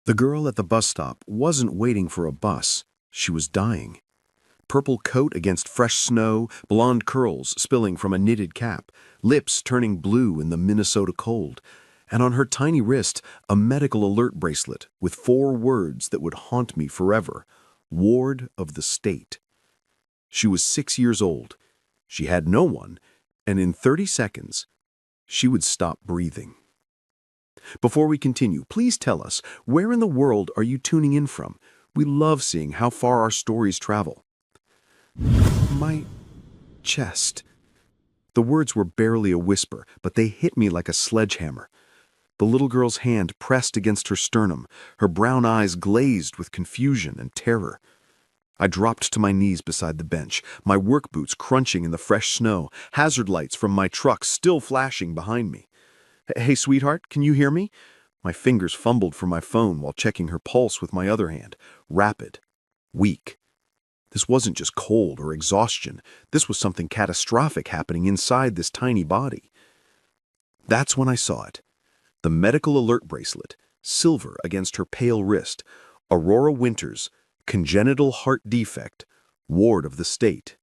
The girl at the bus stop wasn't waiting for a bus. She was dying. Purple coat against fresh snow, blonde curls spilling from a knitted cap, lips turning blue in the Minnesota cold, and on her tiny wrist, a medical alert bracelet with 4 words that would haunt me forever: Ward of the State. She was 6 years old. She had no one, and in 30 seconds, she would stop breathing. Before we continue, please tell us, where in the world are you tuning in from? We love seeing how far our stories travel. My chest. The words were barely a whisper, but they hit me like a sledgehammer. The little girl's hand pressed against her sternum, her brown eyes glazed with confusion and terror. I dropped to my knees beside the bench, my work boots crunching in the fresh snow, hazard lights from my truck still flashing behind me. "Hey, sweetheart, can you hear me?" My fingers fumbled for my phone while checking her pulse with my other hand. Rapid. Weak. This wasn't just cold or exhaustion. This was something catastrophic happening inside this tiny body. That's when I saw it. The medical alert bracelet, silver against her pale wrist. Aurora Winters, congenital heart defect, ward of the state.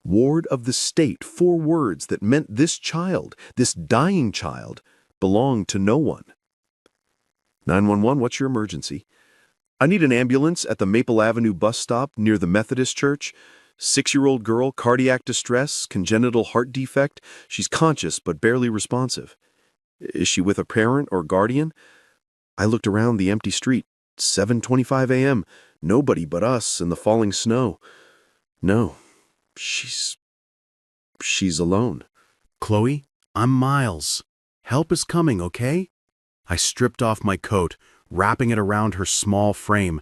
Ward of the state, 4 words that meant this child, this dying child, belonged to no one. 911, what's your emergency? I need an ambulance at the Maple Avenue bus stop near the Methodist church. 6-year-old girl, cardiac distress, congenital heart defect. She's conscious but barely responsive. Is she with a parent or guardian? I looked around the empty street. 7:25 a.m. Nobody but us and the falling snow. No. She's alone. Chloe, I'm Miles. Help is coming, okay? I stripped off my coat, wrapping it around her small frame.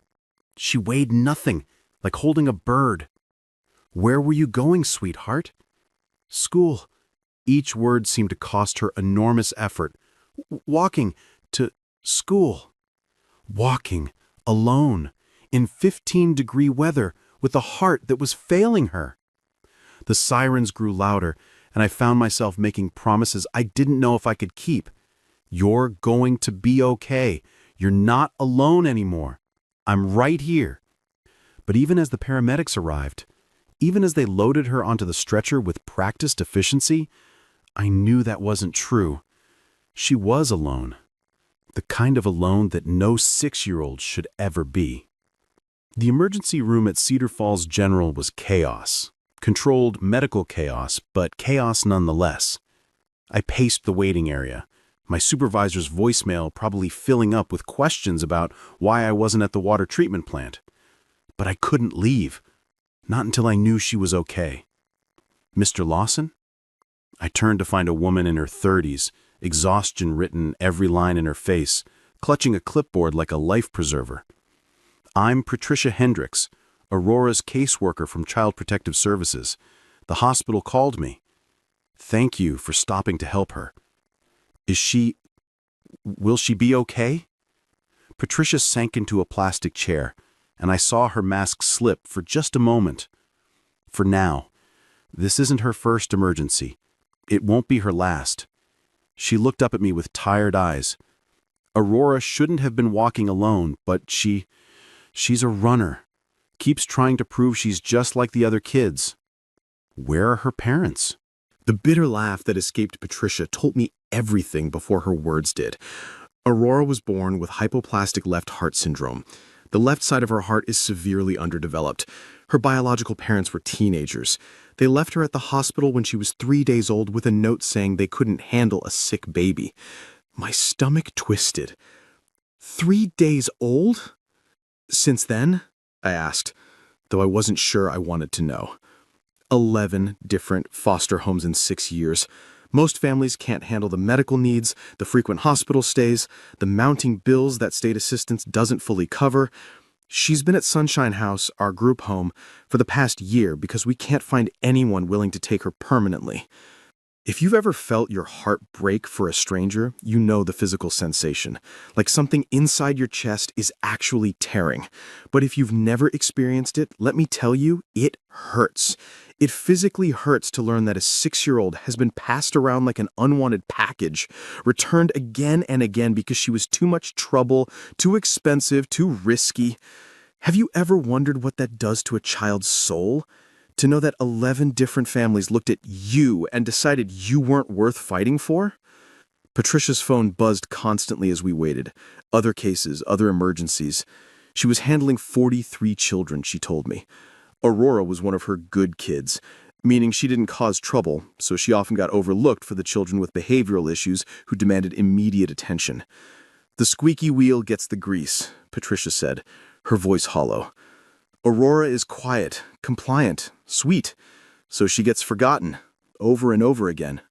She weighed nothing, like holding a bird. Where were you going, sweetheart? School. Each word seemed to cost her enormous effort. Walking to school. Walking, alone, in 15-degree weather, with a heart that was failing her. The sirens grew louder, and I found myself making promises I didn't know if I could keep. You're going to be okay. You're not alone anymore. I'm right here. But even as the paramedics arrived, even as they loaded her onto the stretcher with practiced efficiency, I knew that wasn't true. She was alone. The kind of alone that no 6-year-old should ever be. The emergency room at Cedar Falls General was chaos. Controlled medical chaos, but chaos nonetheless. I paced the waiting area, my supervisor's voicemail probably filling up with questions about why I wasn't at the water treatment plant. But I couldn't leave, not until I knew she was okay. Mr. Lawson? I turned to find a woman in her 30s, exhaustion written every line in her face, clutching a clipboard like a life preserver. I'm Patricia Hendricks, Aurora's caseworker from Child Protective Services. The hospital called me. Thank you for stopping to help her. Will she be okay? Patricia sank into a plastic chair, and I saw her mask slip for just a moment. For now. This isn't her first emergency. It won't be her last. She looked up at me with tired eyes. Aurora shouldn't have been walking alone, but she's a runner. Keeps trying to prove she's just like the other kids. Where are her parents? The bitter laugh that escaped Patricia told me everything before her words did. Aurora was born with hypoplastic left heart syndrome. The left side of her heart is severely underdeveloped. Her biological parents were teenagers. They left her at the hospital when she was 3 days old with a note saying they couldn't handle a sick baby. My stomach twisted. 3 days old? Since then? I asked, though I wasn't sure I wanted to know. 11 different foster homes in 6 years. Most families can't handle the medical needs, the frequent hospital stays, the mounting bills that state assistance doesn't fully cover. She's been at Sunshine House, our group home, for the past year because we can't find anyone willing to take her permanently. If you've ever felt your heart break for a stranger, you know the physical sensation, like something inside your chest is actually tearing. But if you've never experienced it, let me tell you, it hurts. It physically hurts to learn that a 6-year-old has been passed around like an unwanted package, returned again and again because she was too much trouble, too expensive, too risky. Have you ever wondered what that does to a child's soul? To know that 11 different families looked at you and decided you weren't worth fighting for? Patricia's phone buzzed constantly as we waited. Other cases, other emergencies. She was handling 43 children, she told me. Aurora was one of her good kids, meaning she didn't cause trouble, so she often got overlooked for the children with behavioral issues who demanded immediate attention. The squeaky wheel gets the grease, Patricia said, her voice hollow. Aurora is quiet, compliant, sweet, so she gets forgotten, over and over again.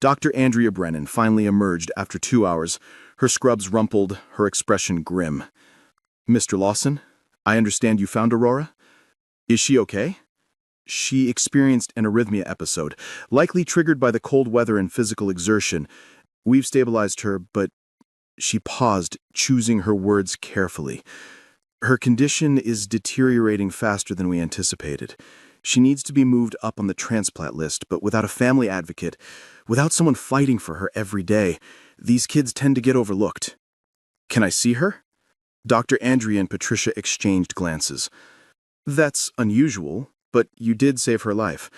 Dr. Andrea Brennan finally emerged after 2 hours, her scrubs rumpled, her expression grim. Mr. Lawson, I understand you found Aurora? Is she okay? She experienced an arrhythmia episode, likely triggered by the cold weather and physical exertion. We've stabilized her, but she paused, choosing her words carefully. Her condition is deteriorating faster than we anticipated. She needs to be moved up on the transplant list, but without a family advocate, without someone fighting for her every day, these kids tend to get overlooked. Can I see her? Dr. Andrea and Patricia exchanged glances. That's unusual, but you did save her life.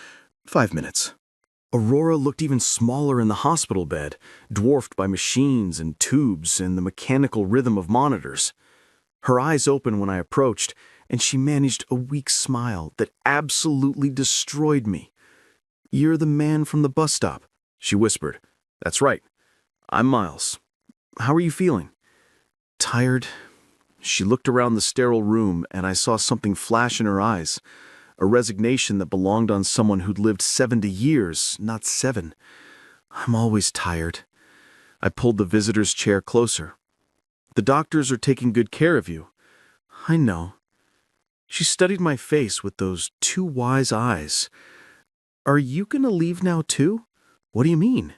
5 minutes. Aurora looked even smaller in the hospital bed, dwarfed by machines and tubes and the mechanical rhythm of monitors. Her eyes opened when I approached, and she managed a weak smile that absolutely destroyed me. You're the man from the bus stop, she whispered. That's right. I'm Miles. How are you feeling? Tired. She looked around the sterile room, and I saw something flash in her eyes, a resignation that belonged on someone who'd lived 70 years, not 7. I'm always tired. I pulled the visitor's chair closer. The doctors are taking good care of you. I know. She studied my face with those 2 wise eyes. Are you going to leave now too? What do you mean?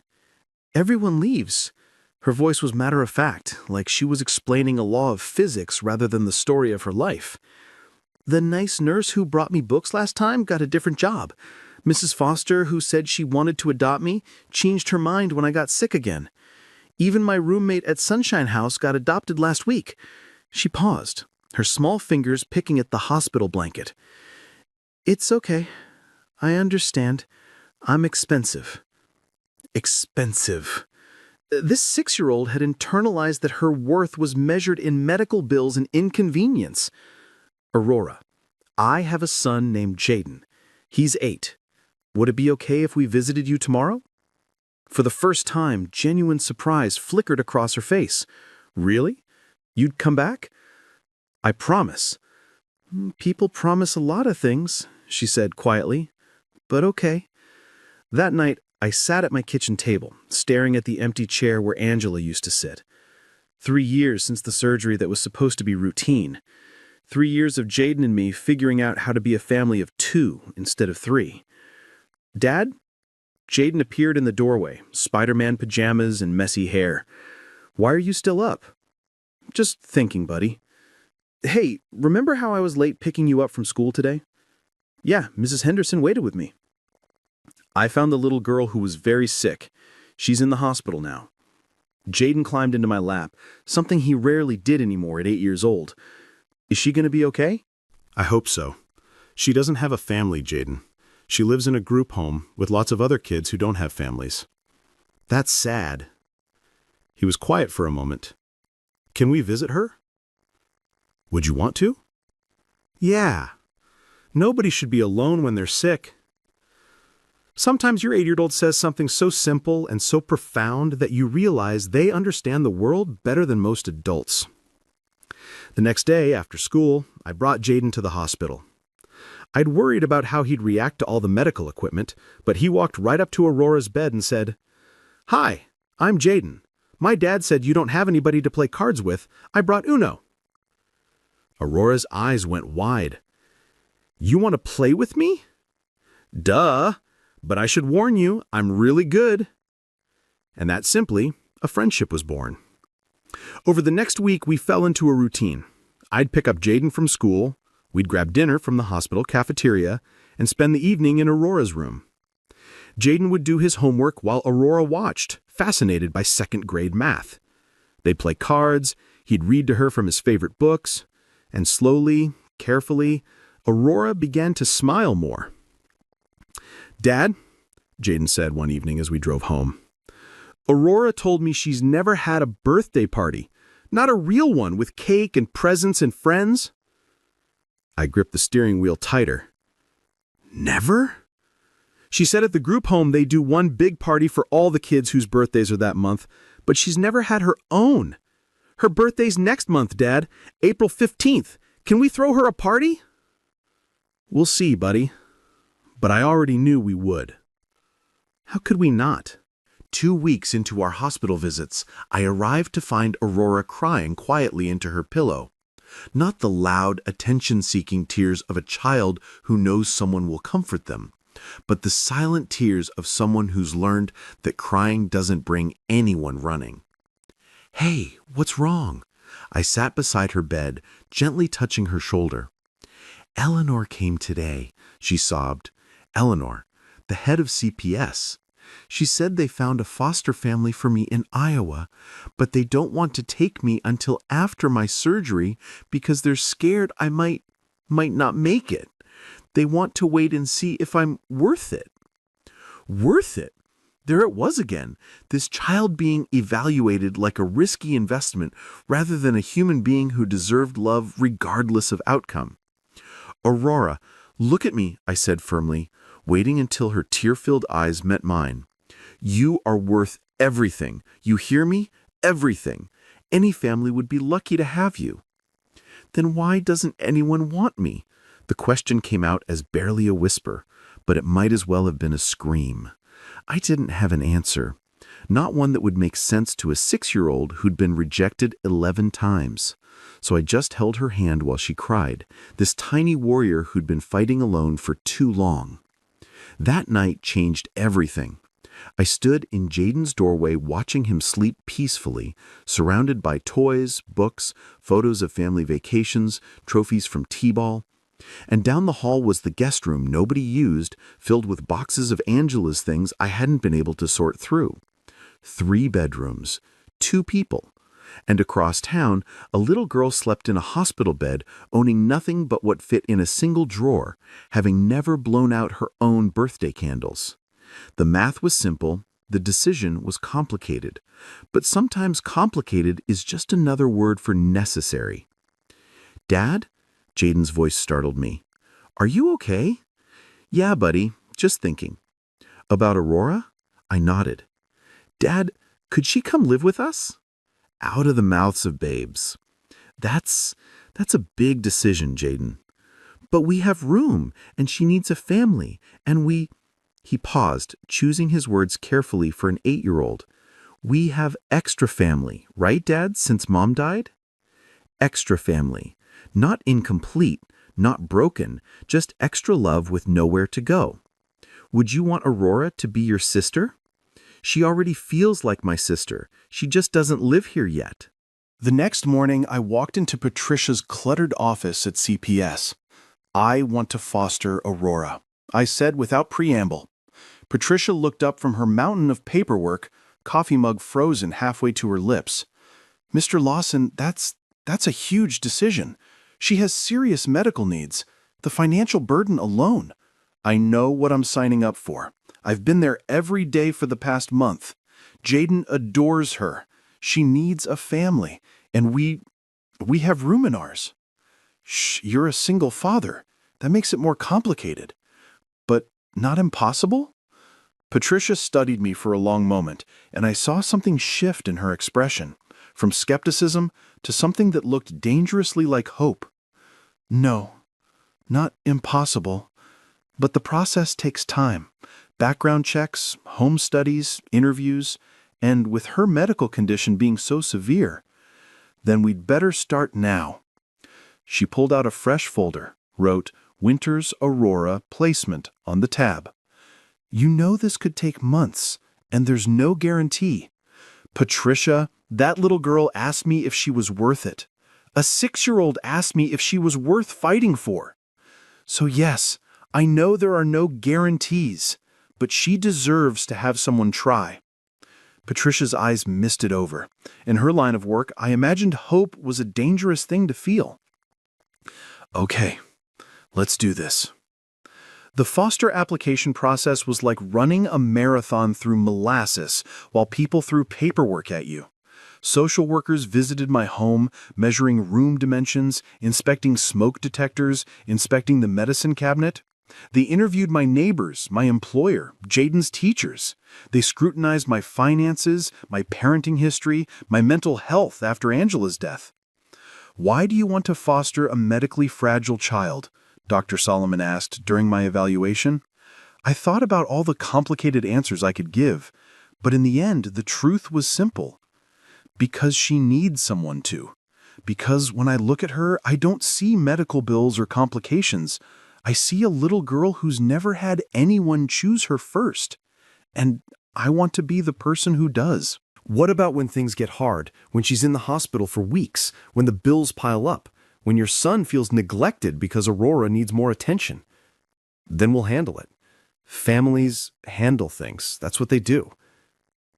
Everyone leaves. Her voice was matter-of-fact, like she was explaining a law of physics rather than the story of her life. The nice nurse who brought me books last time got a different job. Mrs. Foster, who said she wanted to adopt me, changed her mind when I got sick again. Even my roommate at Sunshine House got adopted last week. She paused, her small fingers picking at the hospital blanket. It's okay. I understand. I'm expensive. Expensive. This 6-year-old had internalized that her worth was measured in medical bills and inconvenience. Aurora, I have a son named Jaden. He's 8. Would it be okay if we visited you tomorrow? For the first time, genuine surprise flickered across her face. Really? You'd come back? I promise. People promise a lot of things, she said quietly. But okay. That night, I sat at my kitchen table, staring at the empty chair where Angela used to sit. 3 years since the surgery that was supposed to be routine. 3 years of Jaden and me figuring out how to be a family of 2 instead of 3. Dad? Jaden appeared in the doorway, Spider-Man pajamas and messy hair. Why are you still up? Just thinking, buddy. Hey, remember how I was late picking you up from school today? Yeah, Mrs. Henderson waited with me. I found the little girl who was very sick. She's in the hospital now. Jaden climbed into my lap, something he rarely did anymore at 8 years old. Is she going to be okay? I hope so. She doesn't have a family, Jaden. She lives in a group home with lots of other kids who don't have families. That's sad. He was quiet for a moment. Can we visit her? Would you want to? Yeah. Nobody should be alone when they're sick. Sometimes your 8-year-old says something so simple and so profound that you realize they understand the world better than most adults. The next day, after school, I brought Jaden to the hospital. I'd worried about how he'd react to all the medical equipment, but he walked right up to Aurora's bed and said, "Hi, I'm Jaden. My dad said you don't have anybody to play cards with. I brought Uno." Aurora's eyes went wide. "You want to play with me?" "Duh. But I should warn you, I'm really good. And that simply, a friendship was born. Over the next week, we fell into a routine. I'd pick up Jaden from school, we'd grab dinner from the hospital cafeteria, and spend the evening in Aurora's room. Jaden would do his homework while Aurora watched, fascinated by second-grade math. They'd play cards, he'd read to her from his favorite books, and slowly, carefully, Aurora began to smile more. "Dad," Jaden said one evening as we drove home, "Aurora told me she's never had a birthday party, not a real one with cake and presents and friends." I gripped the steering wheel tighter. "Never?" She said at the group home they do one big party for all the kids whose birthdays are that month, but she's never had her own. Her birthday's next month, Dad, April 15th. Can we throw her a party? "We'll see, buddy." But I already knew we would. How could we not? 2 weeks into our hospital visits, I arrived to find Aurora crying quietly into her pillow. Not the loud, attention-seeking tears of a child who knows someone will comfort them, but the silent tears of someone who's learned that crying doesn't bring anyone running. "Hey, what's wrong?" I sat beside her bed, gently touching her shoulder. "Eleanor came today," she sobbed. "Eleanor, the head of CPS. She said they found a foster family for me in Iowa, but they don't want to take me until after my surgery because they're scared I might not make it. They want to wait and see if I'm worth it." Worth it? There it was again, this child being evaluated like a risky investment rather than a human being who deserved love regardless of outcome. "Aurora, look at me," I said firmly, waiting until her tear-filled eyes met mine. "You are worth everything. You hear me? Everything. Any family would be lucky to have you." "Then why doesn't anyone want me?" The question came out as barely a whisper, but it might as well have been a scream. I didn't have an answer, not one that would make sense to a 6-year-old who'd been rejected 11 times. So I just held her hand while she cried, this tiny warrior who'd been fighting alone for too long. That night changed everything. I stood in Jaden's doorway watching him sleep peacefully, surrounded by toys, books, photos of family vacations, trophies from t-ball. And down the hall was the guest room nobody used, filled with boxes of Angela's things I hadn't been able to sort through. 3 bedrooms, 2 people. And across town, a little girl slept in a hospital bed, owning nothing but what fit in a single drawer, having never blown out her own birthday candles. The math was simple, the decision was complicated. But sometimes complicated is just another word for necessary. "Dad?" Jaden's voice startled me. "Are you okay?" "Yeah, buddy, just thinking." "About Aurora?" I nodded. "Dad, could she come live with us?" Out of the mouths of babes. That's a big decision, Jaden." "But we have room, and she needs a family, and we—" He paused, choosing his words carefully for an 8-year-old. "We have extra family, right, Dad, since Mom died?" Extra family. Not incomplete, not broken, just extra love with nowhere to go. "Would you want Aurora to be your sister?" "She already feels like my sister. She just doesn't live here yet." The next morning, I walked into Patricia's cluttered office at CPS. "I want to foster Aurora," I said without preamble. Patricia looked up from her mountain of paperwork, coffee mug frozen halfway to her lips. "Mr. Lawson, that's a huge decision. She has serious medical needs. The financial burden alone." "I know what I'm signing up for. I've been there every day for the past month. Jaden adores her. She needs a family, and we have room in ours." "Shh, you're a single father. That makes it more complicated." "But not impossible?" Patricia studied me for a long moment, and I saw something shift in her expression, from skepticism to something that looked dangerously like hope. "No, not impossible. But the process takes time. Background checks, home studies, interviews, and with her medical condition being so severe, then we'd better start now." She pulled out a fresh folder, wrote "Winter's Aurora Placement" on the tab. You know this could take months, and there's no guarantee. Patricia, that little girl asked me if she was worth it. A 6-year-old asked me if she was worth fighting for. So yes, I know there are no guarantees, but she deserves to have someone try. Patricia's eyes misted over. In her line of work, I imagined hope was a dangerous thing to feel. Okay, let's do this. The foster application process was like running a marathon through molasses while people threw paperwork at you. Social workers visited my home, measuring room dimensions, inspecting smoke detectors, inspecting the medicine cabinet. They interviewed my neighbors, my employer, Jaden's teachers. They scrutinized my finances, my parenting history, my mental health after Angela's death. Why do you want to foster a medically fragile child? Dr. Solomon asked during my evaluation. I thought about all the complicated answers I could give, but in the end, the truth was simple. Because she needs someone to. Because when I look at her, I don't see medical bills or complications. I see a little girl who's never had anyone choose her first. And I want to be the person who does. What about when things get hard, when she's in the hospital for weeks, when the bills pile up, when your son feels neglected because Aurora needs more attention? Then we'll handle it. Families handle things. That's what they do.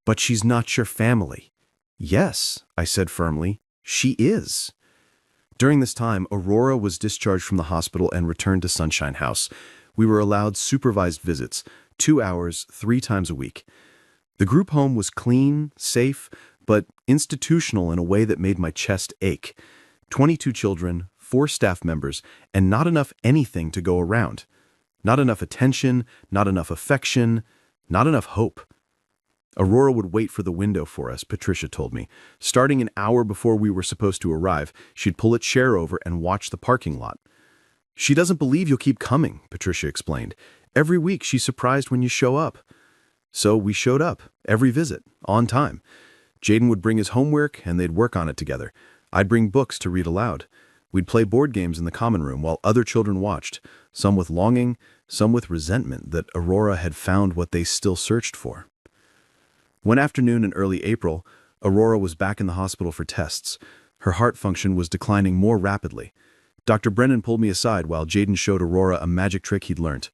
But she's not your family. Yes, I said firmly, she is. During this time, Aurora was discharged from the hospital and returned to Sunshine House. We were allowed supervised visits, 2 hours, 3 times a week. The group home was clean, safe, but institutional in a way that made my chest ache. 22 children, 4 staff members, and not enough anything to go around. Not enough attention, not enough affection, not enough hope. Aurora would wait for the window for us, Patricia told me. Starting an hour before we were supposed to arrive, she'd pull a chair over and watch the parking lot. She doesn't believe you'll keep coming, Patricia explained. Every week she's surprised when you show up. So we showed up, every visit, on time. Jaden would bring his homework and they'd work on it together. I'd bring books to read aloud. We'd play board games in the common room while other children watched, some with longing, some with resentment that Aurora had found what they still searched for. One afternoon in early April, Aurora was back in the hospital for tests. Her heart function was declining more rapidly. Dr. Brennan pulled me aside while Jaden showed Aurora a magic trick he'd learned.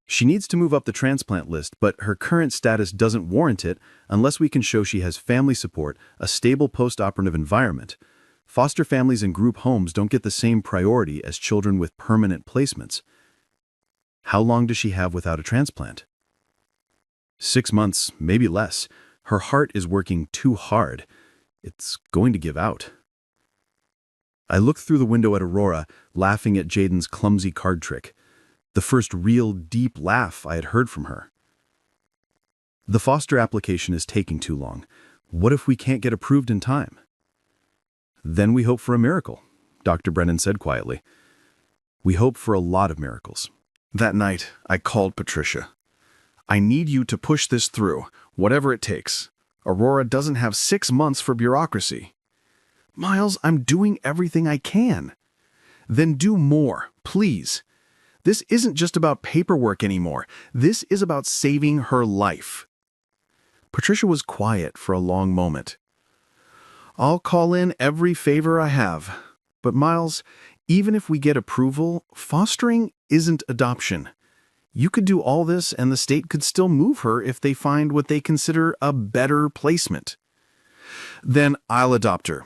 She needs to move up the transplant list, but her current status doesn't warrant it unless we can show she has family support, a stable post-operative environment. Foster families and group homes don't get the same priority as children with permanent placements. How long does she have without a transplant? 6 months, maybe less. Her heart is working too hard. It's going to give out. I looked through the window at Aurora, laughing at Jaden's clumsy card trick. The first real, deep laugh I had heard from her. The foster application is taking too long. What if we can't get approved in time? Then we hope for a miracle, Dr. Brennan said quietly. We hope for a lot of miracles. That night, I called Patricia. I need you to push this through, whatever it takes. Aurora doesn't have 6 months for bureaucracy. Miles, I'm doing everything I can. Then do more, please. This isn't just about paperwork anymore. This is about saving her life. Patricia was quiet for a long moment. I'll call in every favor I have. But Miles, even if we get approval, fostering isn't adoption. You could do all this and the state could still move her if they find what they consider a better placement. Then I'll adopt her.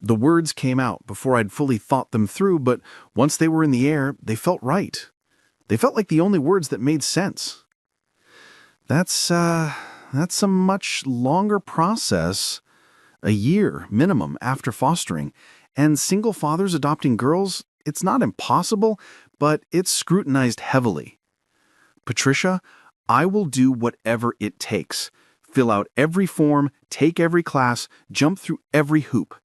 The words came out before I'd fully thought them through, but once they were in the air, they felt right. They felt like the only words that made sense. That's a much longer process, a year minimum after fostering, and single fathers adopting girls, it's not impossible, but it's scrutinized heavily. Patricia, I will do whatever it takes. Fill out every form, take every class, jump through every hoop.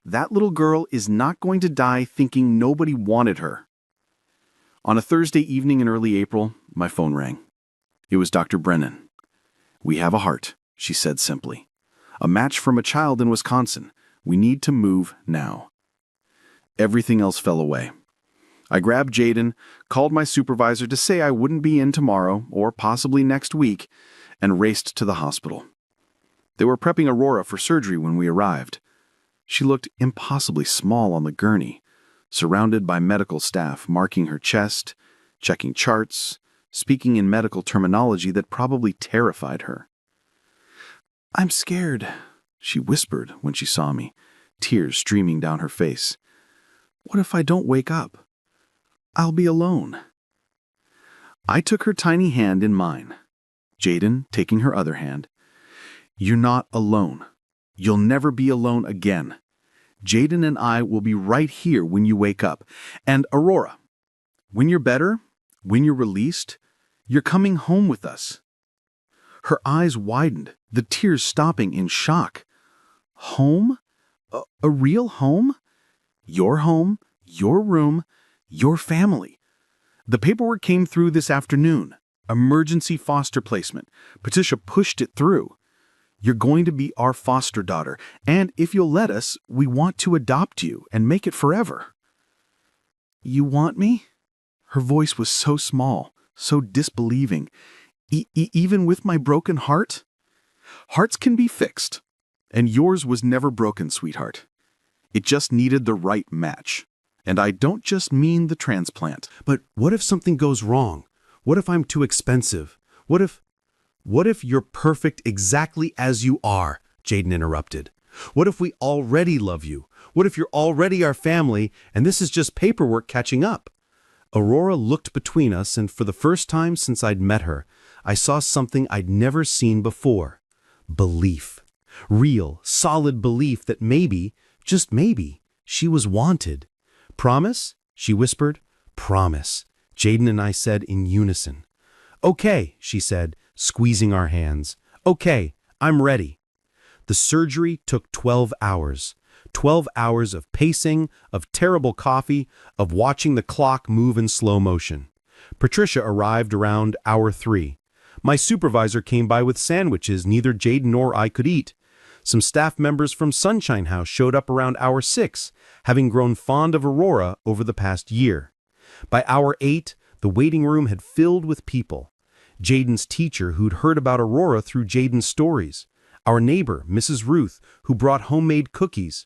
That little girl is not going to die thinking nobody wanted her. On a Thursday evening in early April, my phone rang. It was Dr. Brennan. We have a heart, she said simply. A match from a child in Wisconsin. We need to move now. Everything else fell away. I grabbed Jaden, called my supervisor to say I wouldn't be in tomorrow or possibly next week, and raced to the hospital. They were prepping Aurora for surgery when we arrived. She looked impossibly small on the gurney, surrounded by medical staff marking her chest, checking charts, speaking in medical terminology that probably terrified her. "I'm scared," she whispered when she saw me, tears streaming down her face. "What if I don't wake up? I'll be alone." I took her tiny hand in mine, Jaden taking her other hand. "You're not alone. You'll never be alone again. Jaden and I will be right here when you wake up. And Aurora, when you're better, when you're released, you're coming home with us." Her eyes widened, the tears stopping in shock. "Home? A real home? Your home, your room, your family. The paperwork came through this afternoon. Emergency foster placement. Patricia pushed it through. You're going to be our foster daughter, and if you'll let us, we want to adopt you and make it forever." "You want me?" Her voice was so small, so disbelieving. Even with my broken heart?" "Hearts can be fixed, and yours was never broken, sweetheart. It just needed the right match. And I don't just mean the transplant." "But what if something goes wrong? What if I'm too expensive? What if you're perfect exactly as you are?" Jaden interrupted. "What if we already love you? What if you're already our family and this is just paperwork catching up?" Aurora looked between us, and for the first time since I'd met her, I saw something I'd never seen before. Belief. Real, solid belief that maybe, just maybe, she was wanted. "Promise?" she whispered. "Promise," Jaden and I said in unison. "Okay," she said, squeezing our hands. "Okay, I'm ready." The surgery took 12 hours. 12 hours of pacing, of terrible coffee, of watching the clock move in slow motion. Patricia arrived around hour 3. My supervisor came by with sandwiches neither Jaden nor I could eat. Some staff members from Sunshine House showed up around hour 6, having grown fond of Aurora over the past year. By hour 8, the waiting room had filled with people. Jaden's teacher, who'd heard about Aurora through Jaden's stories. Our neighbor, Mrs. Ruth, who brought homemade cookies.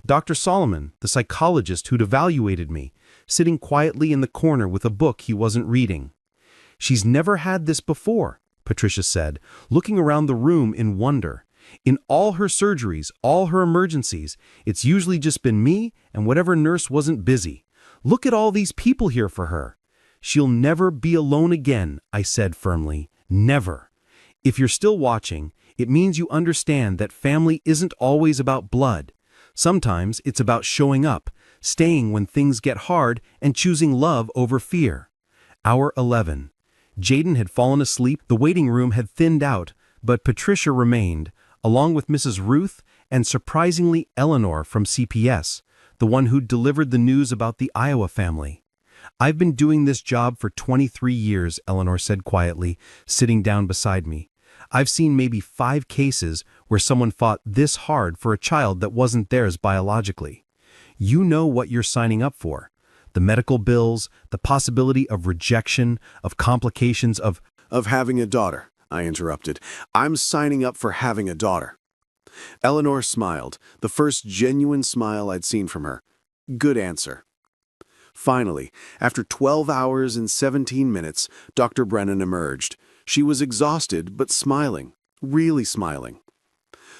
Dr. Solomon, the psychologist who'd evaluated me, sitting quietly in the corner with a book he wasn't reading. "She's never had this before," Patricia said, looking around the room in wonder. "In all her surgeries, all her emergencies, it's usually just been me and whatever nurse wasn't busy. Look at all these people here for her." "She'll never be alone again," I said firmly. "Never. If you're still watching, it means you understand that family isn't always about blood. Sometimes it's about showing up, staying when things get hard, and choosing love over fear." Hour 11. Jaden had fallen asleep, the waiting room had thinned out, but Patricia remained, along with Mrs. Ruth and surprisingly Eleanor from CPS, the one who'd delivered the news about the Iowa family. "I've been doing this job for 23 years, Eleanor said quietly, sitting down beside me. "I've seen maybe 5 cases where someone fought this hard for a child that wasn't theirs biologically. You know what you're signing up for. The medical bills, the possibility of rejection, of complications, of Having a daughter," I interrupted. "I'm signing up for having a daughter." Eleanor smiled, the first genuine smile I'd seen from her. Good answer. Finally, after 12 hours and 17 minutes, Dr. Brennan emerged. She was exhausted, but smiling, really smiling.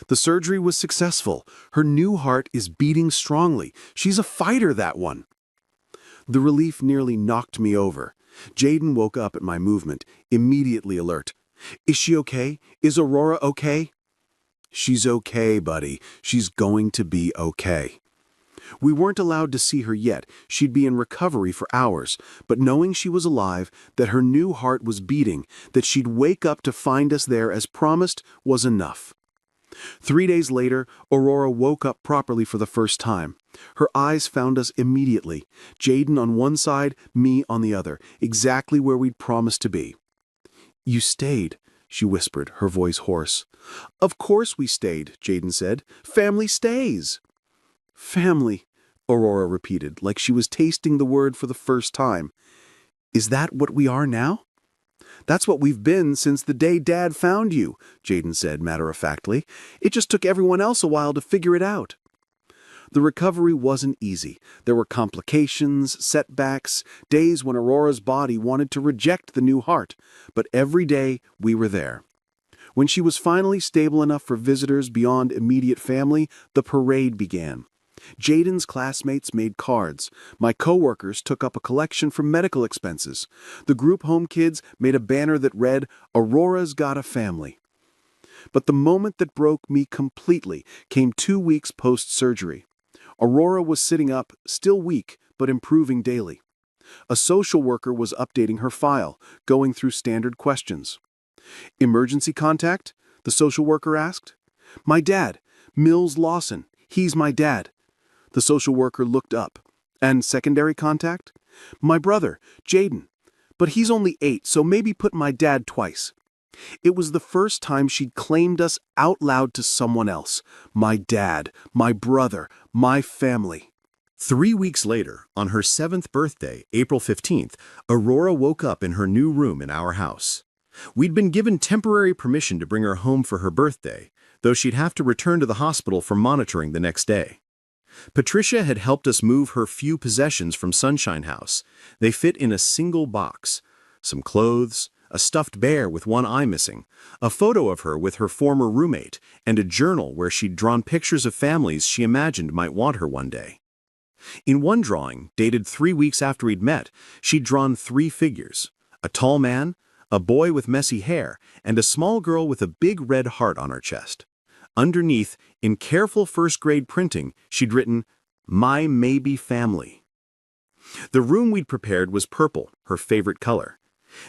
"The surgery was successful. Her new heart is beating strongly. She's a fighter, that one." The relief nearly knocked me over. Jaden woke up at my movement, immediately alert. "Is she okay? Is Aurora okay?" "She's okay, buddy. She's going to be okay." We weren't allowed to see her yet. She'd be in recovery for hours, but knowing she was alive, that her new heart was beating, that she'd wake up to find us there as promised, was enough. 3 days later, Aurora woke up properly for the first time. Her eyes found us immediately, Jaden on one side, me on the other, exactly where we'd promised to be. "You stayed," she whispered, her voice hoarse. "Of course we stayed," Jaden said. "Family stays." "Family," Aurora repeated, like she was tasting the word for the first time. Is that what we are now? That's what we've been since the day Dad found you, Jaden said matter-of-factly. It just took everyone else a while to figure it out. The recovery wasn't easy. There were complications, setbacks, days when Aurora's body wanted to reject the new heart, but every day we were there. When she was finally stable enough for visitors beyond immediate family, the parade began. Jaden's classmates made cards. My coworkers took up a collection for medical expenses. The group home kids made a banner that read, "Aurora's got a family." But the moment that broke me completely came 2 weeks post-surgery. Aurora was sitting up, still weak, but improving daily. A social worker was updating her file, going through standard questions. "Emergency contact?" the social worker asked. "My dad, Mills Lawson. He's my dad." The social worker looked up. "And secondary contact?" "My brother, Jaden. But he's only 8, so maybe put my dad twice." It was the first time she'd claimed us out loud to someone else. My dad, my brother, my family. 3 weeks later, on her 7th birthday, April 15th, Aurora woke up in her new room in our house. We'd been given temporary permission to bring her home for her birthday, though she'd have to return to the hospital for monitoring the next day. Patricia had helped us move her few possessions from Sunshine House. They fit in a single box: some clothes, a stuffed bear with one eye missing, a photo of her with her former roommate, and a journal where she'd drawn pictures of families she imagined might want her one day. In one drawing, dated 3 weeks after we'd met, she'd drawn 3 figures: a tall man, a boy with messy hair, and a small girl with a big red heart on her chest. Underneath, in careful first-grade printing, she'd written, "My maybe family." The room we'd prepared was purple, her favorite color.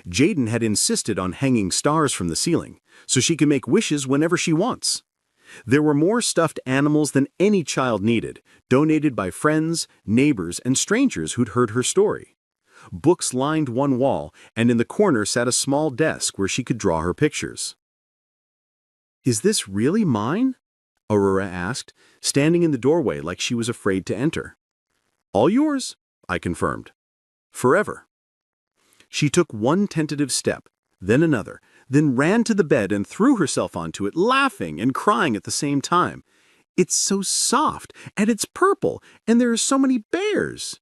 Jaden had insisted on hanging stars from the ceiling, so she can make wishes whenever she wants. There were more stuffed animals than any child needed, donated by friends, neighbors, and strangers who'd heard her story. Books lined one wall, and in the corner sat a small desk where she could draw her pictures. "Is this really mine?" Aurora asked, standing in the doorway like she was afraid to enter. "All yours," I confirmed. "Forever." She took one tentative step, then another, then ran to the bed and threw herself onto it, laughing and crying at the same time. "It's so soft, and it's purple, and there are so many bears."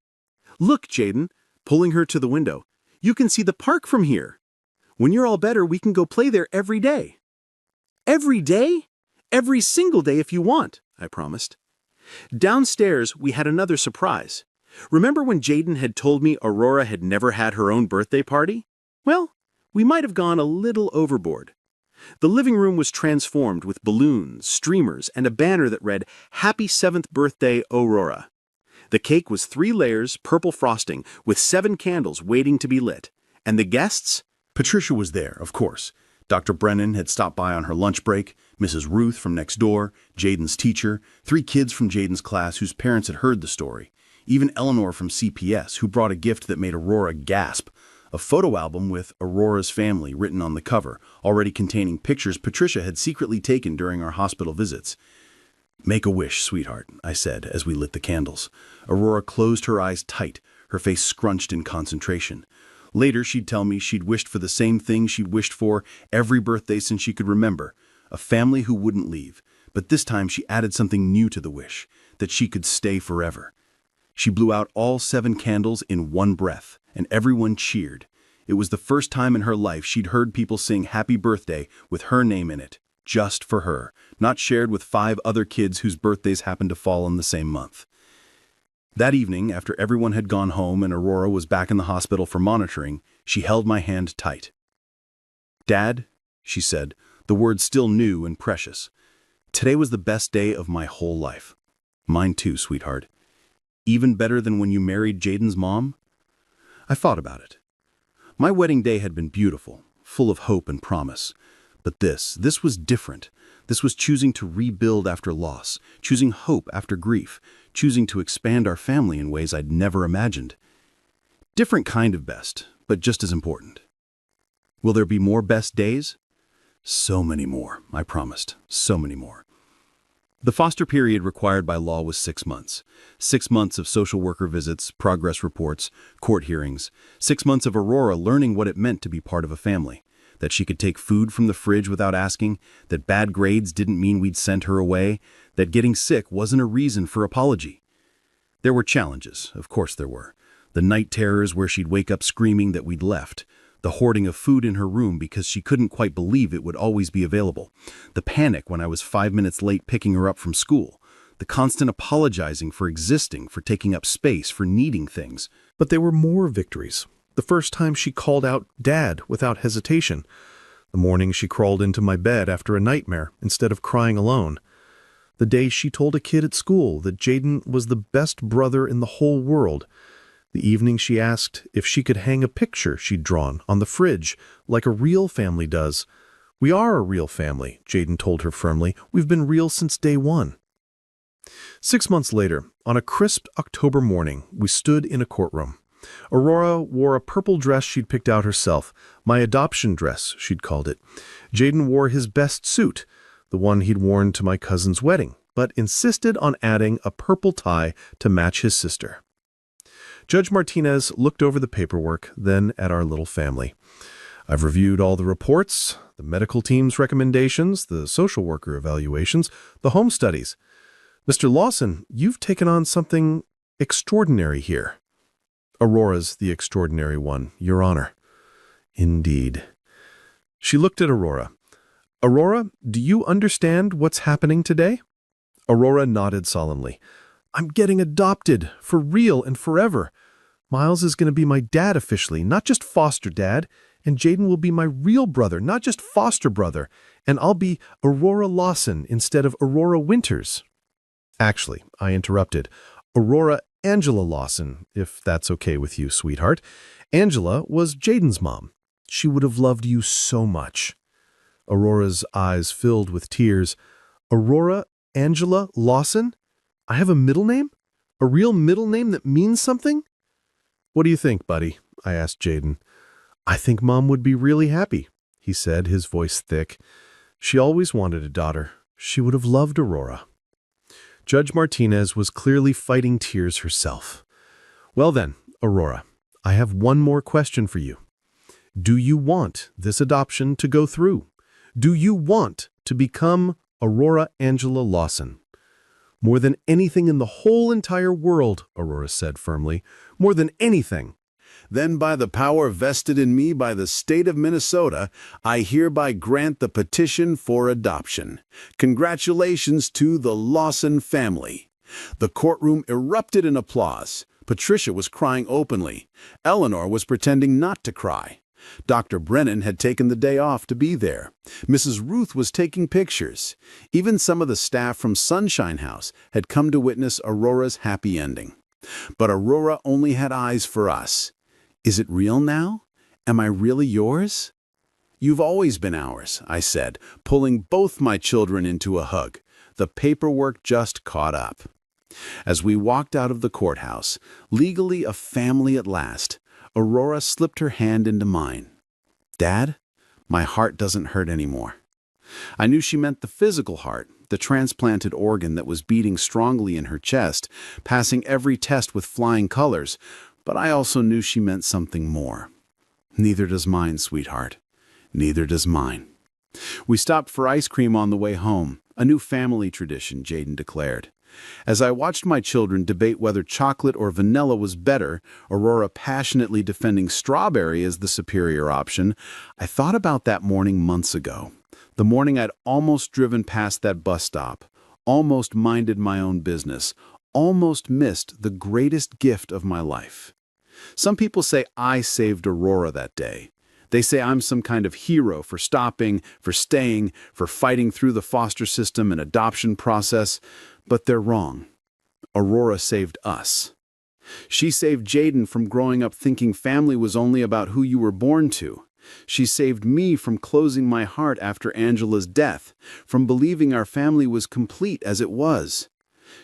"Look, Jaden," pulling her to the window. "You can see the park from here. When you're all better, we can go play there every day." "Every day?" "Every single day if you want," I promised. Downstairs, we had another surprise. Remember when Jaden had told me Aurora had never had her own birthday party? Well, we might have gone a little overboard. The living room was transformed with balloons, streamers, and a banner that read, "Happy 7th Birthday, Aurora." The cake was 3 layers, purple frosting, with 7 candles waiting to be lit. And the guests? Patricia was there, of course. Dr. Brennan had stopped by on her lunch break, Mrs. Ruth from next door, Jaden's teacher, 3 kids from Jaden's class whose parents had heard the story, even Eleanor from CPS, who brought a gift that made Aurora gasp, a photo album with Aurora's family written on the cover, already containing pictures Patricia had secretly taken during our hospital visits. "Make a wish, sweetheart," I said as we lit the candles. Aurora closed her eyes tight, her face scrunched in concentration. Later, she'd tell me she'd wished for the same thing she'd wished for every birthday since she could remember, a family who wouldn't leave. But this time she added something new to the wish, that she could stay forever. She blew out all 7 candles in one breath, and everyone cheered. It was the first time in her life she'd heard people sing Happy Birthday with her name in it, just for her, not shared with 5 other kids whose birthdays happened to fall in the same month. That evening, after everyone had gone home and Aurora was back in the hospital for monitoring, she held my hand tight. "Dad," she said, the words still new and precious, "today was the best day of my whole life." "Mine too, sweetheart." "Even better than when you married Jaden's mom?" I thought about it. My wedding day had been beautiful, full of hope and promise. But this was different. This was choosing to rebuild after loss, choosing hope after grief, choosing to expand our family in ways I'd never imagined. Different kind of best, but just as important. Will there be more best days? So many more, I promised. So many more. The foster period required by law was 6 months. 6 months of social worker visits, progress reports, court hearings. 6 months of Aurora learning what it meant to be part of a family. That she could take food from the fridge without asking, that bad grades didn't mean we'd sent her away, that getting sick wasn't a reason for apology. There were challenges, of course there were. The night terrors where she'd wake up screaming that we'd left. The hoarding of food in her room because she couldn't quite believe it would always be available. The panic when I was 5 minutes late picking her up from school. The constant apologizing for existing, for taking up space, for needing things. But there were more victories. The first time she called out Dad without hesitation. The morning she crawled into my bed after a nightmare instead of crying alone. The day she told a kid at school that Jaden was the best brother in the whole world. The evening she asked if she could hang a picture she'd drawn on the fridge, like a real family does. We are a real family, Jaden told her firmly. We've been real since day one. 6 months later, on a crisp October morning, we stood in a courtroom. Aurora wore a purple dress she'd picked out herself, my adoption dress, she'd called it. Jaden wore his best suit, the one he'd worn to my cousin's wedding, but insisted on adding a purple tie to match his sister. Judge Martinez looked over the paperwork, then at our little family. I've reviewed all the reports, the medical team's recommendations, the social worker evaluations, the home studies. Mr. Lawson, you've taken on something extraordinary here. Aurora's the extraordinary one, Your Honor. Indeed. She looked at Aurora. Aurora, do you understand what's happening today? Aurora nodded solemnly. I'm getting adopted, for real and forever. Miles is going to be my dad officially, not just foster dad, and Jaden will be my real brother, not just foster brother, and I'll be Aurora Lawson instead of Aurora Winters. Actually, I interrupted. Aurora Angela Lawson, if that's okay with you, sweetheart. Angela was Jaden's mom. She would have loved you so much. Aurora's eyes filled with tears. Aurora Angela Lawson? I have a middle name? A real middle name that means something? What do you think, buddy? I asked Jaden. I think Mom would be really happy, he said, his voice thick. She always wanted a daughter. She would have loved Aurora. Judge Martinez was clearly fighting tears herself. Well then, Aurora, I have one more question for you. Do you want this adoption to go through? Do you want to become Aurora Angela Lawson? More than anything in the whole entire world, Aurora said firmly. More than anything. Then by the power vested in me by the state of Minnesota, I hereby grant the petition for adoption. Congratulations to the Lawson family. The courtroom erupted in applause. Patricia was crying openly. Eleanor was pretending not to cry. Dr. Brennan had taken the day off to be there. Mrs. Ruth was taking pictures. Even some of the staff from Sunshine House had come to witness Aurora's happy ending. But Aurora only had eyes for us. Is it real now? Am I really yours? You've always been ours, I said, pulling both my children into a hug. The paperwork just caught up. As we walked out of the courthouse, legally a family at last, Aurora slipped her hand into mine. Dad, my heart doesn't hurt anymore. I knew she meant the physical heart, the transplanted organ that was beating strongly in her chest, passing every test with flying colors, but I also knew she meant something more. Neither does mine, sweetheart. Neither does mine. We stopped for ice cream on the way home, a new family tradition, Jaden declared. As I watched my children debate whether chocolate or vanilla was better, Aurora passionately defending strawberry as the superior option, I thought about that morning months ago. The morning I'd almost driven past that bus stop, almost minded my own business, almost missed the greatest gift of my life. Some people say I saved Aurora that day. They say I'm some kind of hero for stopping, for staying, for fighting through the foster system and adoption process, but they're wrong. Aurora saved us. She saved Jaden from growing up thinking family was only about who you were born to. She saved me from closing my heart after Angela's death, from believing our family was complete as it was.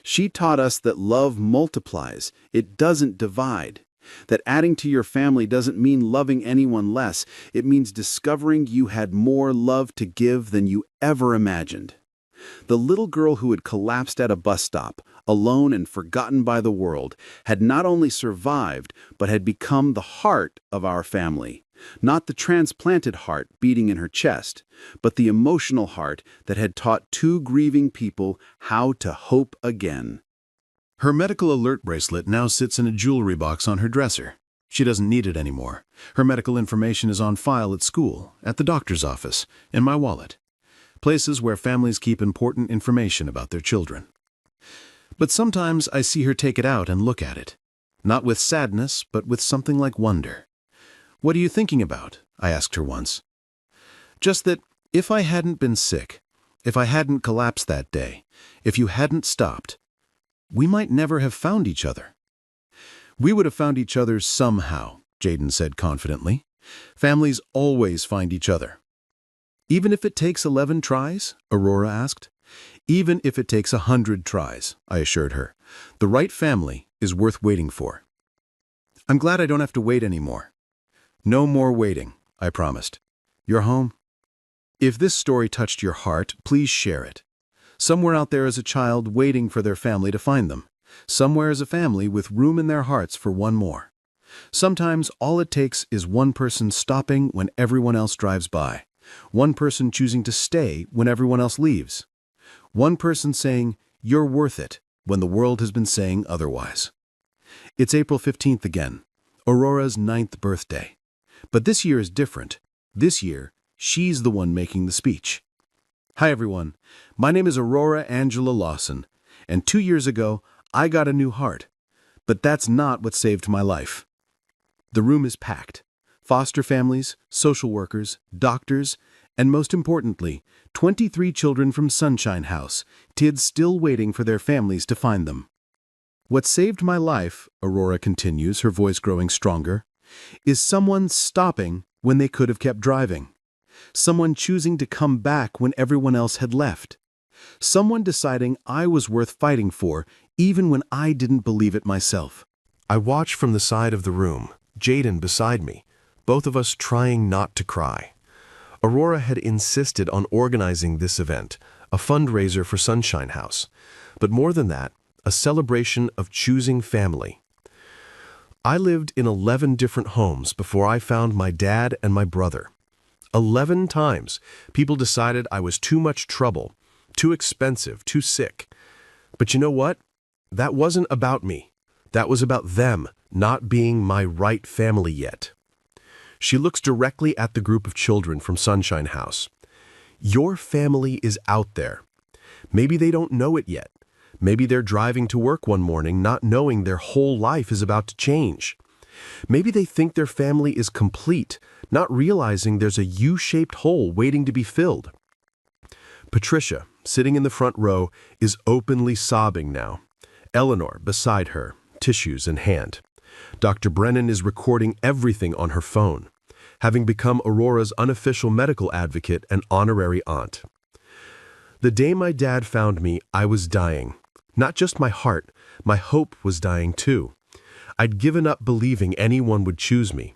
She taught us that love multiplies, it doesn't divide. That adding to your family doesn't mean loving anyone less, it means discovering you had more love to give than you ever imagined. The little girl who had collapsed at a bus stop, alone and forgotten by the world, had not only survived, but had become the heart of our family. Not the transplanted heart beating in her chest, but the emotional heart that had taught two grieving people how to hope again. Her medical alert bracelet now sits in a jewelry box on her dresser. She doesn't need it anymore. Her medical information is on file at school, at the doctor's office, in my wallet. Places where families keep important information about their children. But sometimes I see her take it out and look at it. Not with sadness, but with something like wonder. "What are you thinking about?" I asked her once. Just that if I hadn't been sick, if I hadn't collapsed that day, if you hadn't stopped, we might never have found each other. "We would have found each other somehow," Jaden said confidently. "Families always find each other." "Even if it takes 11 tries?" Aurora asked. "Even if it takes 100 tries," I assured her. "The right family is worth waiting for." "I'm glad I don't have to wait anymore." "No more waiting," I promised. "You're home?" If this story touched your heart, please share it. Somewhere out there is a child waiting for their family to find them. Somewhere is a family with room in their hearts for one more. Sometimes all it takes is one person stopping when everyone else drives by. One person choosing to stay when everyone else leaves. One person saying, "You're worth it," when the world has been saying otherwise. It's April 15th again, Aurora's 9th birthday. But this year is different. This year, she's the one making the speech. Hi everyone, my name is Aurora Angela Lawson, and 2 years ago, I got a new heart. But that's not what saved my life. The room is packed. Foster families, social workers, doctors, and most importantly, 23 children from Sunshine House, kids still waiting for their families to find them. What saved my life, Aurora continues, her voice growing stronger, is someone stopping when they could have kept driving. Someone choosing to come back when everyone else had left. Someone deciding I was worth fighting for, even when I didn't believe it myself. I watched from the side of the room, Jaden beside me, both of us trying not to cry. Aurora had insisted on organizing this event, a fundraiser for Sunshine House, but more than that, a celebration of choosing family. I lived in 11 different homes before I found my dad and my brother. 11 times, people decided I was too much trouble, too expensive, too sick. But you know what? That wasn't about me. That was about them not being my right family yet. She looks directly at the group of children from Sunshine House. Your family is out there. Maybe they don't know it yet. Maybe they're driving to work one morning not knowing their whole life is about to change. Maybe they think their family is complete, not realizing there's a U-shaped hole waiting to be filled. Patricia, sitting in the front row, is openly sobbing now. Eleanor, beside her, tissues in hand. Dr. Brennan is recording everything on her phone, having become Aurora's unofficial medical advocate and honorary aunt. The day my dad found me, I was dying. Not just my heart, my hope was dying too. I'd given up believing anyone would choose me.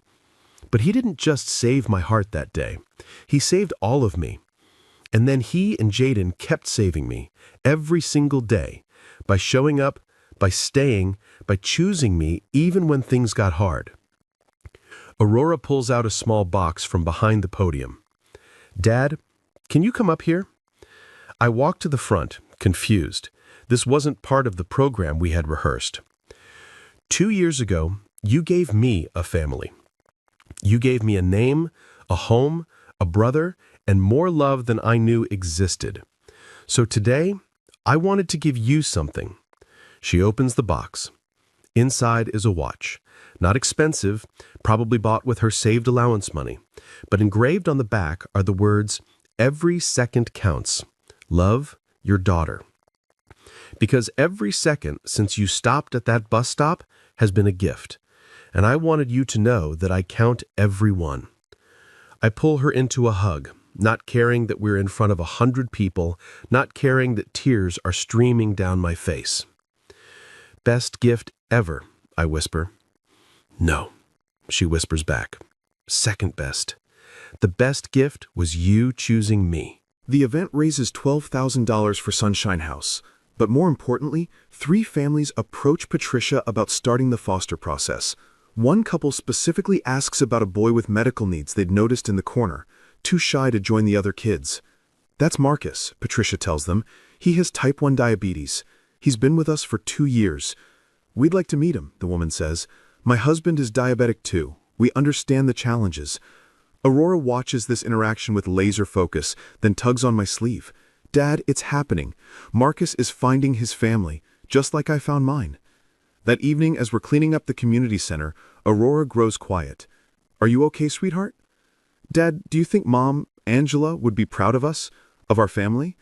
But he didn't just save my heart that day. He saved all of me. And then he and Jaden kept saving me every single day by showing up, by staying, by choosing me even when things got hard. Aurora pulls out a small box from behind the podium. "Dad, can you come up here?" I walked to the front, confused. This wasn't part of the program we had rehearsed. 2 years ago, you gave me a family. You gave me a name, a home, a brother, and more love than I knew existed. So today, I wanted to give you something. She opens the box. Inside is a watch. Not expensive, probably bought with her saved allowance money, but engraved on the back are the words, "Every second counts. Love, your daughter." Because every second since you stopped at that bus stop has been a gift, and I wanted you to know that I count every one. I pull her into a hug, not caring that we're in front of 100 people, not caring that tears are streaming down my face. "Best gift ever," I whisper. "No," she whispers back. "Second best. The best gift was you choosing me." The event raises $12,000 for Sunshine House. But more importantly, 3 families approach Patricia about starting the foster process. One couple specifically asks about a boy with medical needs they'd noticed in the corner, too shy to join the other kids. That's Marcus, Patricia tells them. He has type 1 diabetes. He's been with us for 2 years. We'd like to meet him, the woman says. My husband is diabetic too. We understand the challenges. Aurora watches this interaction with laser focus, then tugs on my sleeve. Dad, it's happening. Marcus is finding his family, just like I found mine. That evening, as we're cleaning up the community center, Aurora grows quiet. Are you okay, sweetheart? Dad, do you think Mom, Angela, would be proud of us, of our family?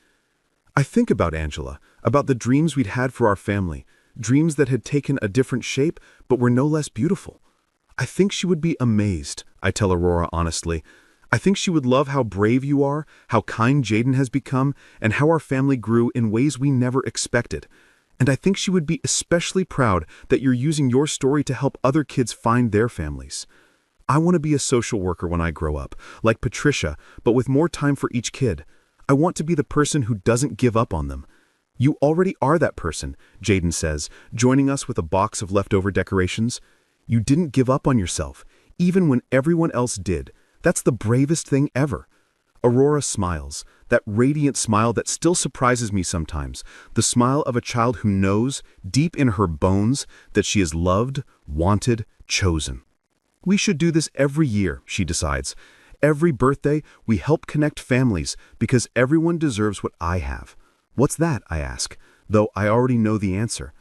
I think about Angela, about the dreams we'd had for our family, dreams that had taken a different shape but were no less beautiful. I think she would be amazed, I tell Aurora honestly. I think she would love how brave you are, how kind Jaden has become, and how our family grew in ways we never expected. And I think she would be especially proud that you're using your story to help other kids find their families. I want to be a social worker when I grow up, like Patricia, but with more time for each kid. I want to be the person who doesn't give up on them. You already are that person, Jaden says, joining us with a box of leftover decorations. You didn't give up on yourself, even when everyone else did. That's the bravest thing ever. Aurora smiles, that radiant smile that still surprises me sometimes, the smile of a child who knows, deep in her bones, that she is loved, wanted, chosen. We should do this every year, she decides. Every birthday, we help connect families because everyone deserves what I have. What's that, I ask, though I already know the answer.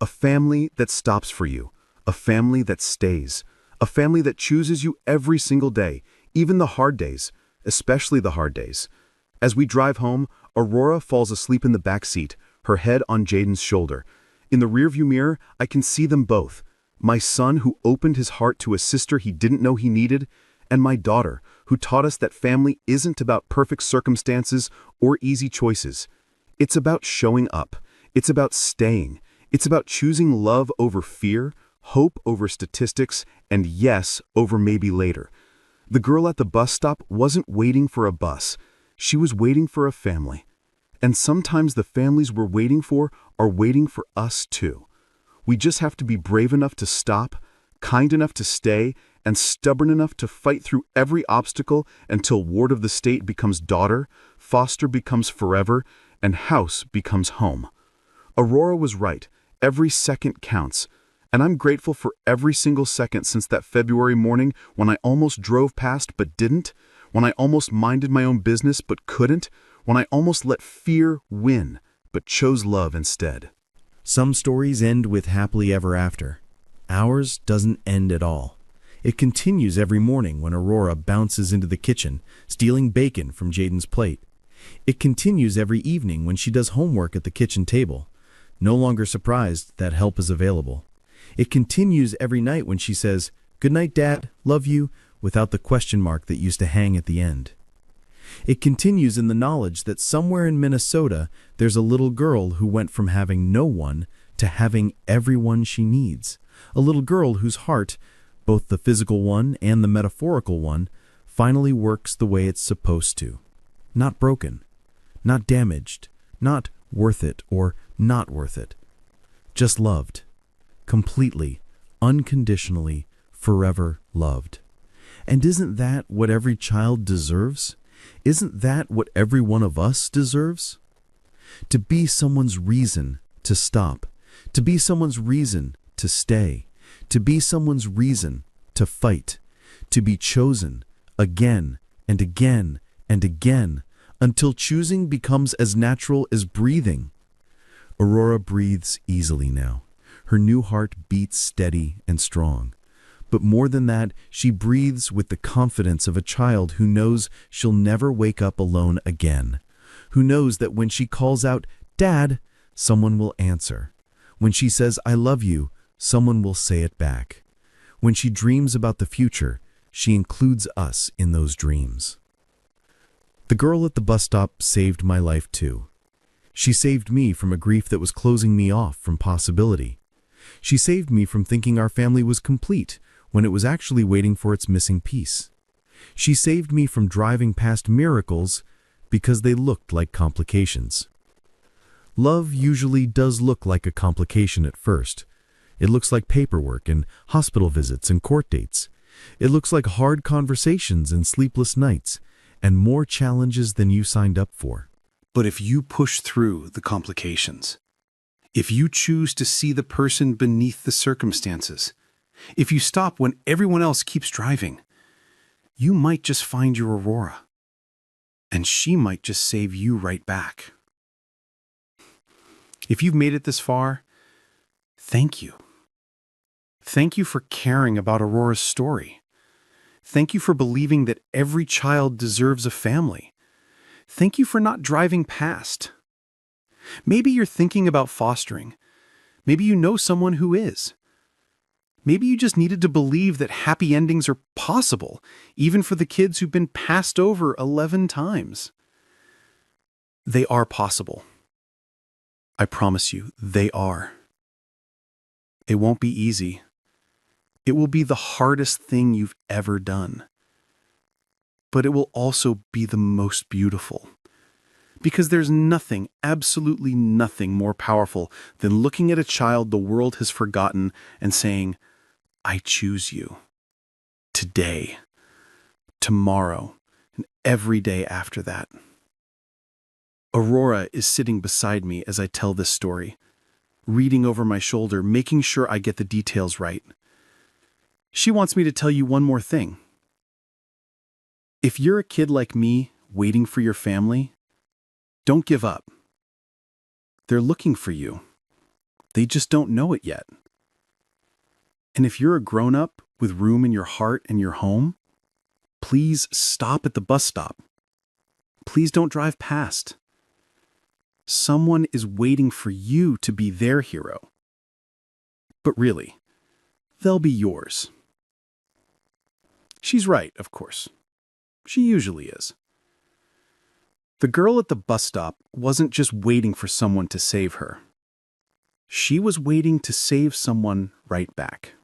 A family that stops for you, a family that stays, a family that chooses you every single day, even the hard days, especially the hard days. As we drive home, Aurora falls asleep in the back seat, her head on Jaden's shoulder. In the rearview mirror, I can see them both. My son who opened his heart to a sister he didn't know he needed, and my daughter who taught us that family isn't about perfect circumstances or easy choices. It's about showing up. It's about staying. It's about choosing love over fear, hope over statistics, and yes over maybe later. The girl at the bus stop wasn't waiting for a bus. She was waiting for a family. And sometimes the families we're waiting for are waiting for us too. We just have to be brave enough to stop, kind enough to stay, and stubborn enough to fight through every obstacle until ward of the state becomes daughter, foster becomes forever, and house becomes home. Aurora was right. Every second counts. And I'm grateful for every single second since that February morning when I almost drove past but didn't, when I almost minded my own business but couldn't, when I almost let fear win but chose love instead. Some stories end with happily ever after. Ours doesn't end at all. It continues every morning when Aurora bounces into the kitchen, stealing bacon from Jaden's plate. It continues every evening when she does homework at the kitchen table, no longer surprised that help is available. It continues every night when she says, "Good night, Dad, love you," without the question mark that used to hang at the end. It continues in the knowledge that somewhere in Minnesota, there's a little girl who went from having no one to having everyone she needs. A little girl whose heart, both the physical one and the metaphorical one, finally works the way it's supposed to. Not broken, not damaged, not worth it or not worth it. Just loved. Completely, unconditionally, forever loved. And isn't that what every child deserves? Isn't that what every one of us deserves? To be someone's reason to stop, to be someone's reason to stay, to be someone's reason to fight, to be chosen again and again and again until choosing becomes as natural as breathing. Aurora breathes easily now. Her new heart beats steady and strong. But more than that, she breathes with the confidence of a child who knows she'll never wake up alone again, who knows that when she calls out, "Dad," someone will answer. When she says, "I love you," someone will say it back. When she dreams about the future, she includes us in those dreams. The girl at the bus stop saved my life too. She saved me from a grief that was closing me off from possibility. She saved me from thinking our family was complete when it was actually waiting for its missing piece. She saved me from driving past miracles because they looked like complications. Love usually does look like a complication at first. It looks like paperwork and hospital visits and court dates. It looks like hard conversations and sleepless nights, and more challenges than you signed up for. But if you push through the complications, if you choose to see the person beneath the circumstances, if you stop when everyone else keeps driving, you might just find your Aurora. And she might just save you right back. If you've made it this far, thank you. Thank you for caring about Aurora's story. Thank you for believing that every child deserves a family. Thank you for not driving past. Maybe you're thinking about fostering. Maybe you know someone who is. Maybe you just needed to believe that happy endings are possible, even for the kids who've been passed over 11 times. They are possible. I promise you, they are. It won't be easy. It will be the hardest thing you've ever done. But it will also be the most beautiful. Because there's nothing, absolutely nothing more powerful than looking at a child the world has forgotten and saying, I choose you. Today, tomorrow, and every day after that. Aurora is sitting beside me as I tell this story, reading over my shoulder, making sure I get the details right. She wants me to tell you one more thing. If you're a kid like me, waiting for your family, don't give up. They're looking for you. They just don't know it yet. And if you're a grown-up with room in your heart and your home, please stop at the bus stop. Please don't drive past. Someone is waiting for you to be their hero. But really, they'll be yours. She's right, of course. She usually is. The girl at the bus stop wasn't just waiting for someone to save her. She was waiting to save someone right back.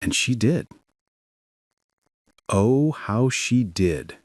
And she did. Oh, how she did.